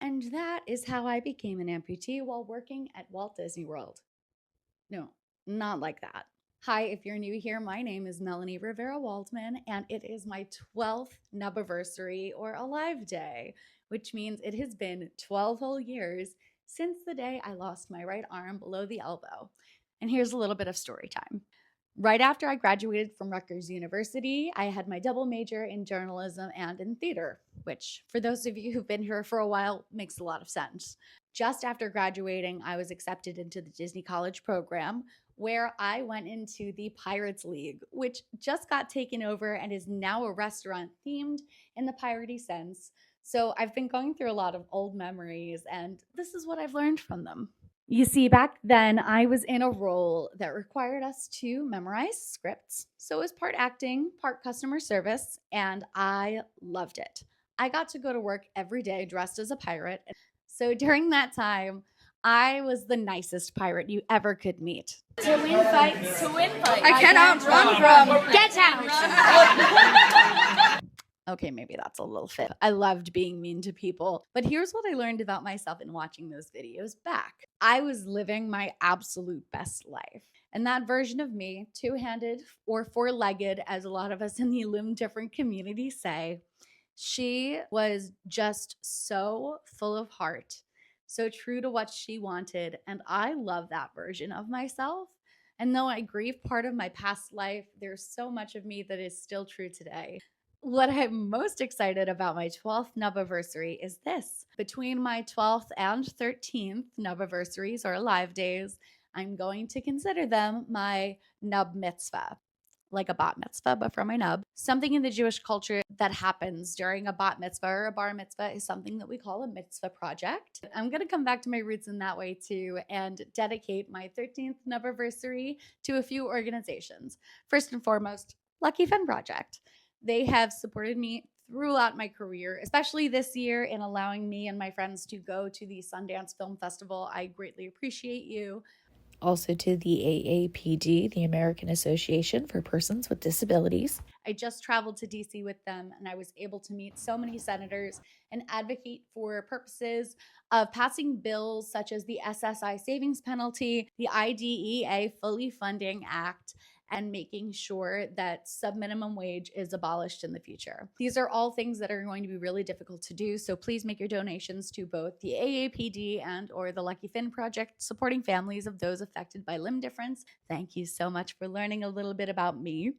And that is how I became an amputee while working at Walt Disney World. No, not like that. Hi, if you're new here, my name is Melanie Rivera Waldman, and it is my 12th Nubiversary or Alive Day, which means it has been 12 whole years since the day I lost my right arm below the elbow. And here's a little bit of story time. Right after I graduated from Rutgers University, I had my double major in journalism and in theater, which, for those of you who've been here for a while, makes a lot of sense. Just after graduating, I was accepted into the Disney College program, where I went into the Pirates League, which just got taken over and is now a restaurant themed in the piratey sense. So I've been going through a lot of old memories, and this is what I've learned from them. You see, back then I was in a role that required us to memorize scripts. So it was part acting, part customer service, and I loved it. I got to go to work every day dressed as a pirate. So during that time, I was the nicest pirate you ever could meet. To win fights. I cannot run from. Get out! Okay, maybe that's a little fit. I loved being mean to people. But here's what I learned about myself in watching those videos back. I was living my absolute best life. And that version of me, two-handed or four-legged, as a lot of us in the limb different community say, she was just so full of heart, so true to what she wanted. And I love that version of myself. And though I grieve part of my past life, there's so much of me that is still true today. What I'm most excited about my 12th Nubiversary is this. Between my 12th and 13th Nubiversaries or Alive Days, I'm going to consider them my Nub-Mitzvah, like a bat mitzvah, but for my nub. Something in the Jewish culture that happens during a bat mitzvah or a bar mitzvah is something that we call a mitzvah project. I'm going to come back to my roots in that way too and dedicate my 13th Nubiversary to a few organizations. First and foremost, Lucky Fin Project. They have supported me throughout my career, especially this year in allowing me and my friends to go to the Sundance Film Festival. I greatly appreciate you. Also to the AAPD, the American Association for Persons with Disabilities. I just traveled to DC with them, and I was able to meet so many senators and advocate for purposes of passing bills such as the SSI savings penalty, the IDEA fully funding act, and making sure that subminimum wage is abolished in the future. These are all things that are going to be really difficult to do, so please make your donations to both the AAPD and or the Lucky Fin Project, supporting families of those affected by limb difference. Thank you so much for learning a little bit about me.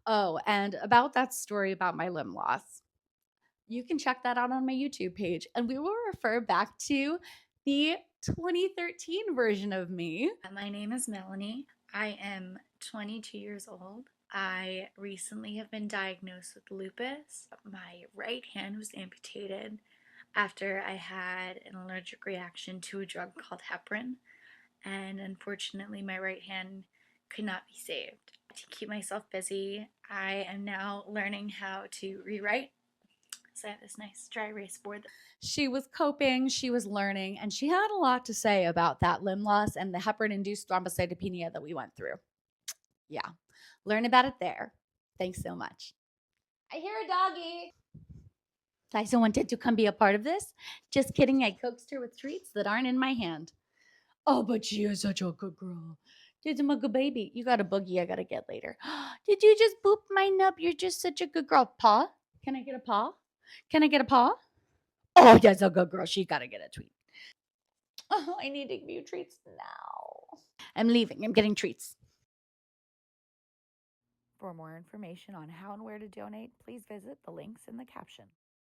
Oh, and about that story about my limb loss. You can check that out on my YouTube page, and we will refer back to the 2013 version of me. My name is Melanie. I am 22 years old. I recently have been diagnosed with lupus. My right hand was amputated after I had an allergic reaction to a drug called heparin, and unfortunately my right hand could not be saved. To keep myself busy, I am now learning how to rewrite. So I have this nice dry erase board. She was coping, she was learning, and she had a lot to say about that limb loss and the heparin-induced thrombocytopenia that we went through. Yeah, learn about it there. Thanks so much. I hear a doggy. Liza wanted to come be a part of this. Just kidding, I coaxed her with treats that aren't in my hand. Oh, but she is such a good girl. She's a good baby. You got a boogie I gotta get later. Did you just boop my nub? You're just such a good girl. Paw? Can I get a paw? Can I get a paw? Oh, that's a good girl. She gotta get a treat. Oh, I need to give you treats now. I'm leaving. I'm getting treats. For more information on how and where to donate, please visit the links in the caption.